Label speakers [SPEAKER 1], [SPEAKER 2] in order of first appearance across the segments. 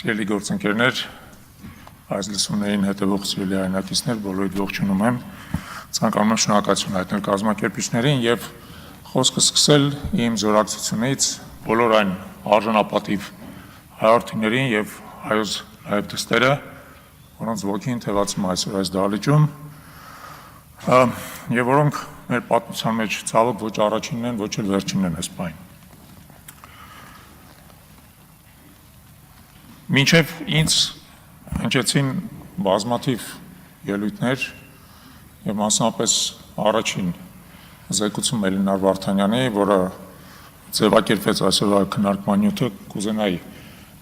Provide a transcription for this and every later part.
[SPEAKER 1] Սիրելի գործընկերներ, այս լսումներին հետևող սիրելի հայրենակիցներ, բոլորիդ ողջունում եմ, ցանկանում եմ շնորհակալություն հայտնել կազմակերպիչներին եւ խոսքը սկսել իմ զորակցությունից բոլոր այն արժանապատիվ հայրենիներին եւ հայոց լայվ դստերը, որոնց ոգին թևածում է այսօր այս դահլիճում, եւ որոնք մեր պատմության մեջ ցավոք ոչ առաջինն են, ոչ էլ վերջինն են այս պահին։ Մինչև ինձ հնչեցին բազմաթիվ ելույթներ եւ մասնապես առաջին զեկուցում Էլինար Վարդանյանի, որը ձևակերպեց այսօրվա քննարկման նյութը, կուզենայի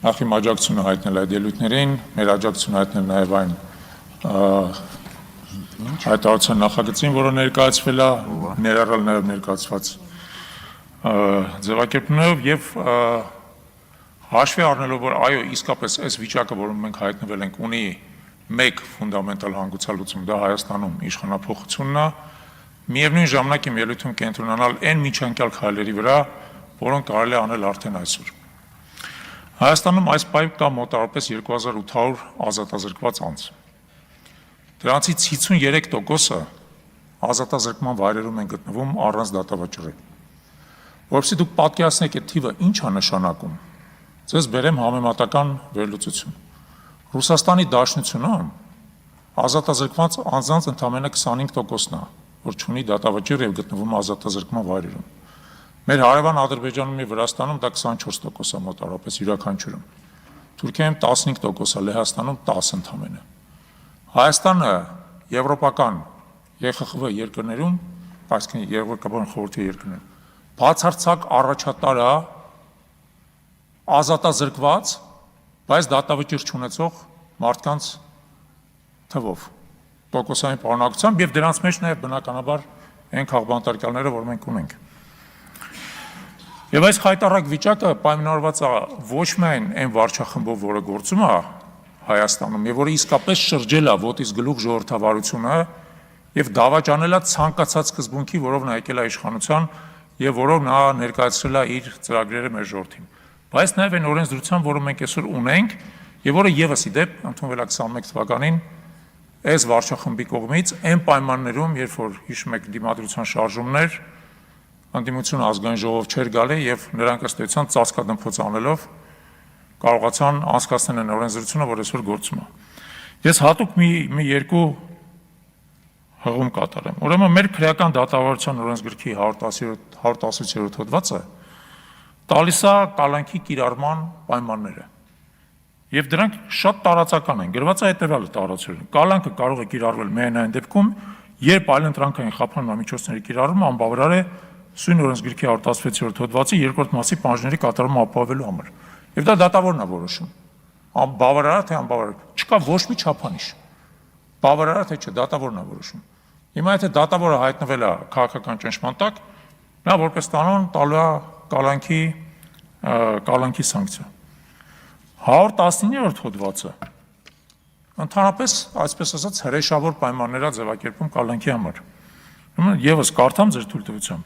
[SPEAKER 1] նախ իմ աջակցությունը հայտնել այդ ելույթներին, մեր աջակցությունը հայտնել նաեւ այն հայտարարության նախագծին, որը ներկայացվել է, ներառյալ նաեւ ներկայացված ձևակերպումներով եւ հաշվի առնելով, որ այո, իսկապես այս վիճակը, որում մենք հայտնվել ենք, ունի մեկ ֆունդամենտալ հանգուցալուծում, դա Հայաստանում իշխանափոխությունն է, միևնույն ժամանակ իմ ելույթում կենտրոնանալ այն միջանկյալ քայլերի վրա, որոնք կարելի է անել արդեն այսօր։ Հայաստանում այս պահին կա մոտավորապես 2800 ազատազրկված անձ։ Դրանցից 53%-ը ազատազրկման վայրերում են գտնվում առանց դատավճռի։ Որովհետեւ դուք պատկերացնեք այդ թիվը ինչ է նշանակում։ Ձեզ բերեմ համեմատական վերլուծություն։ Ռուսաստանի Դաշնությունում ազատազրկված անձանց ընդամենը 25%-ն է, որ ունի դատավճիռ եւ գտնվում ազատազրկման վայրերում։ Մեր հարևան Ադրբեջանում եւ Վրաստանում դա 24% է մոտավորապես յուրաքանչյուրում։ Թուրքիայում 15% է, Լեհաստանում 10 ընդամենը։ Հայաստանը եվրոպական ԵԽԽՎ երկրներում, այսինքն Եվրոպական խորհրդի երկրներում, բացարձակ առաջատար է ազատազրկված, բայց դատավճիռ չունեցող մարդկանց թվով, տոկոսային պարունակությամբ եւ դրանց մեջ նաեւ բնականաբար այն քաղբանտարկյալները, որ մենք ունենք։ Եվ այս խայտառակ վիճակը պայմանավորված է ոչ միայն այն վարչախմբով, որը գործում է Հայաստանում եւ որը իսկապես շրջել է ոտից գլուխ ժողովրդավարությունը եւ դավաճանել է ցանկացած սկզբունքի, որով նա եկել է իշխանության եւ որով նա ներկայացրել է իր ծրագրերը մեր ժողովրդին։ Բայց նաև այն օրենսդրությամբ, որը մենք այսօր ունենք եւ որը եւս ի դեպ ընդունվել է 21 թվականին այս վարչախմբի կողմից այն պայմաններում, երբ որ հիշում եք դիմադրության շարժումներ, անդիմությունը ազգային ժողով չէր գալի եւ նրանք ըստ էության ծածկադմփոց անելով կարողացան անցկացնել այն օրենսդրությունը, որ այսօր գործում է։ Ես հատուկ մի երկու հղում կատարեմ։ Ուրեմն մեր քրեական դատավարության օրենսգրքի 110-րդ հոդվածը տալիս է կալանքի կիրառման պայմանները։ Եվ դրանք շատ տարածական են, գրված է հետևյալը տարածել։ Կալանքը կարող է կիրառվել միայն այն դեպքում, երբ այլընտրանքային խափանումամիջոցների կիրառումը անբավարար է սույն օրենսգրքի 116-րդ հոդվածի 2-րդ մասի պահանջների կատարումը ապահովելու համար։ Եվ դա դատավորն է որոշում։ Բավարար է թե անբավարար։ Չկա ոչ մի չափանիշ։ Բավարար է թե չէ, դատավորն է որոշում։ Հիմա եթե դատավորը հայտնվել է քաղաքական ճնշման տակ, նա որպես կանոն տալու է կալանքի սանկցիա։ 119-րդ հոդվածը ընդհանրապես, այսպես ասած, հրեշավոր պայմաններ է ձևակերպում կալանքի համար։ Եվս կարդամ ձեր թույլտվությամբ։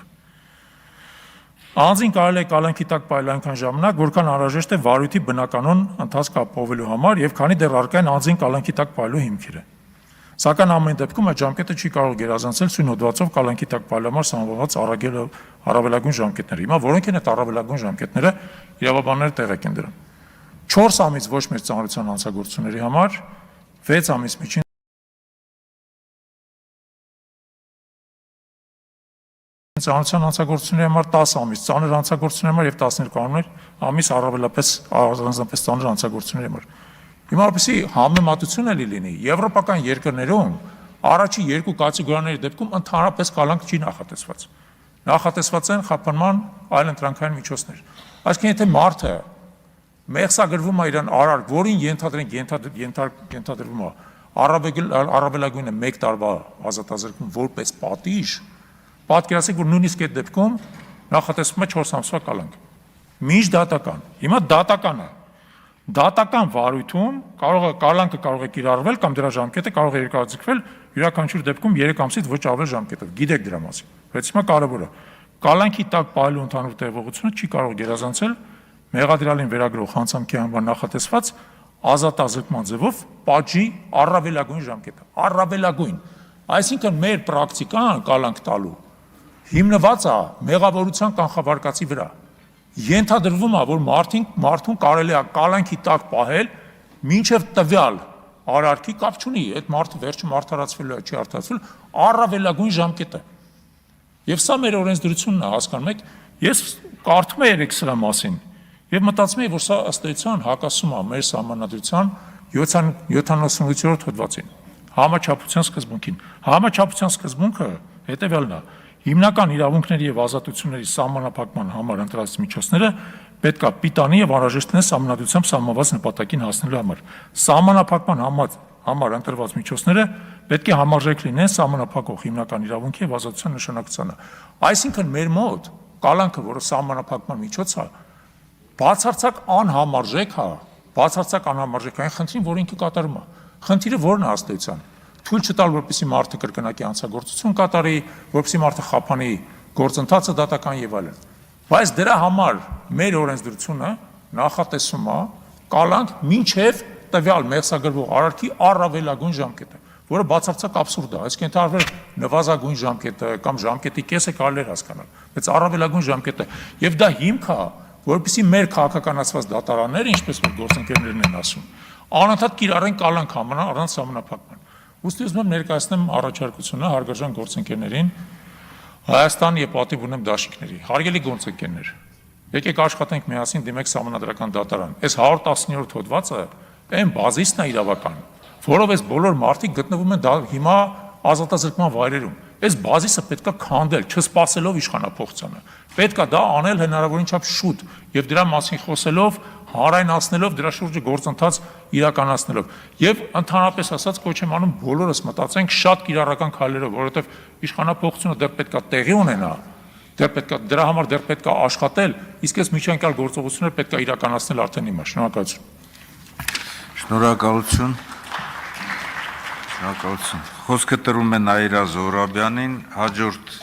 [SPEAKER 1] Անձին կարելի է կալանքի տակ պահել այնքան ժամանակ, որքան անհրաժեշտ է վարույթի բնականon ընթացք ապահովելու համար եւ քանի դեռ առկա են անձին կալանքի տակ պահելու հիմքերը։ Սակայն ամեն դեպքում այդ ժամկետը չի կարող գերազանցել սույն հոդվածով կալանքի տակ պահելու համար սահմանված առավելագույն ժամկետները։ Հիմա որոնք են այդ առավելագույն ժամկետները, իրավաբանները տեղեկ են դրան։ 4 ամիս ոչ մեր ծանրության հանցագործությունների համար, 6 ամիս միջին ծանրության հանցագործությունների համար, 10 ամիս ծանր հանցագործությունների համար եւ 12 ամիս առանձնապես ծանր հանցագործությունների համար։ Հիմա որպեսզի համեմատություն էլի լինի, եվրոպական երկրներում առաջի երկու կատեգորիաների դեպքում ընդհանրապես կալանք չի նախատեսված։ Նախատեսված են խափանման այլընտրանքային միջոցներ։ Այսինքն եթե մարդը մեղսագրվում է իրան արարք, որին ենթադրվում է առավելագույնը 1 տարվա ազատազրկում որպես պատիժ, պատկերացրեք, որ նույնիսկ այդ դեպքում նախատեսվում է 4 ամսվա կալանք։ Միջդատական։ Հիմա դատական է։ Դատական վարույթում կալանքը կարող է կիրառվել կամ դրա ժամկետը կարող է երկարաձգվել յուրաքանչյուր դեպքում 3 ամսից ոչ ավել ժամկետով։ Գիտեք դրա մասին։ Բայց հիմա կարևորը կալանքի տակ պահելու ընդհանուր տևողությունը չի կարող գերազանցել մեղադրյալին վերագրող հանցանքի անվան նախատեսված ազատազրկման ձևով պատժի առավելագույն ժամկետը, առավելագույն, այսինքն մեր պրակտիկան կալանք տալու հիմնված է մեղավորության կանխավարկածի վրա, ենթադրվում է, որ մարդուն կարելի է կալանքի տակ պահել մինչև տվյալ արարքի կապ չունի, այդ մարդը վերջում արդարացվելու է, չի արդարացվել, առավելագույն ժամկետը։ Եվ սա մեր օրենսդրությունն է, հասկանում եք, ես կարդում եմ երեք սրա մասին եւ մտածում եմ, որ սա ըստ էության հակասում է մեր սահմանադրության 78-րդ հոդվածին, համաչափության սկզբունքին։ Համաչափության սկզբունքը հետեւյալն է. հիմնական իրավունքների եւ ազատությունների սահմանափակման համար ընտրած միջոցները պետք է պիտանի եւ անհրաժեշտ են սահմանադրությամբ սահմանված նպատակին հասնելու համար։ Սահմանափակման համար ընտրված միջոցները պետք է համարժեք լինեն սահմանափակող հիմնական իրավունքի եւ ազատության նշանակությանը։ Այսինքն մեր մոտ կալանքը, որը սահմանափակման միջոց է, բացարձակ անհամարժեք է, բացարձակ անհամարժեք այն խնդրին, որ ինքը կատարում է։ Խնդիրը ո՞րն է ըստ էության։ Թույլ չտալ, որպեսզի մարդը կրկնակի հանցագործություն կատարի, որպեսզի մարդը խափանի գործընթացը դատական եւ այլն։ Բայց դրա համար մեր օրենսդրությունը նախատեսում է կալանք մինչև տվյալ մեղսագրվող արարքի առավելագույն ժամկետը, որը բացարձակ աբսուրդ է, այսինքն ընդհանրապես նվազագույն ժամկետը կամ ժամկետի կեսը կարելի է հասկանալ, բայց առավելագույն ժամկետը եւ դա հիմք է, որպեսզի մեր քաղաքականացված դատարանները, ինչպես որ գործընկերներն են ասում, անընդհատ կիրառեն կալանք համանա առանց սահմանափակման։ Ուստի ուզում եմ ներկայացնեմ առաջարկությունը հարգարժան գործընկերներին, Հայաստան եւ պատիվ ունեմ դաշինքների, հարգելի գործընկերներ, եկեք աշխատենք միասին դիմեք սահմանադրական դատարան։ Այս 119-րդ հոդվածը այն բազիսն է իրավական, որով այս բոլոր մարդիկ գտնվում են հիմա ազատազրկման վայրերում։ Այս բազիսը պետքա քանդել, չսպասելով իշխանափոխությանը։ Պետքա դա անել հնարավորին չափ շուտ եւ դրա մասին խոսելով, հանրայնացնելով, դրա շուրջը գործընթաց իրականացնելով։ Եվ ընդհանրապես ասած կոչ եմ անում բոլորս մտածենք շատ կիրառական քայլերով, որովհետեւ իշխանափոխությունը դեռ պետքա տեղի ունենա, դրա համար դեռ պետքա աշխատել, իսկ այս միջանկյալ գործողությունները պետքա իրականացնել արդեն հիմա։ Շնորհակալություն։
[SPEAKER 2] Շնորհակալություն։ Շնորհակալություն։ Խոսքը տրվում է Նաիրա Զոհրաբյանին, հաջորդ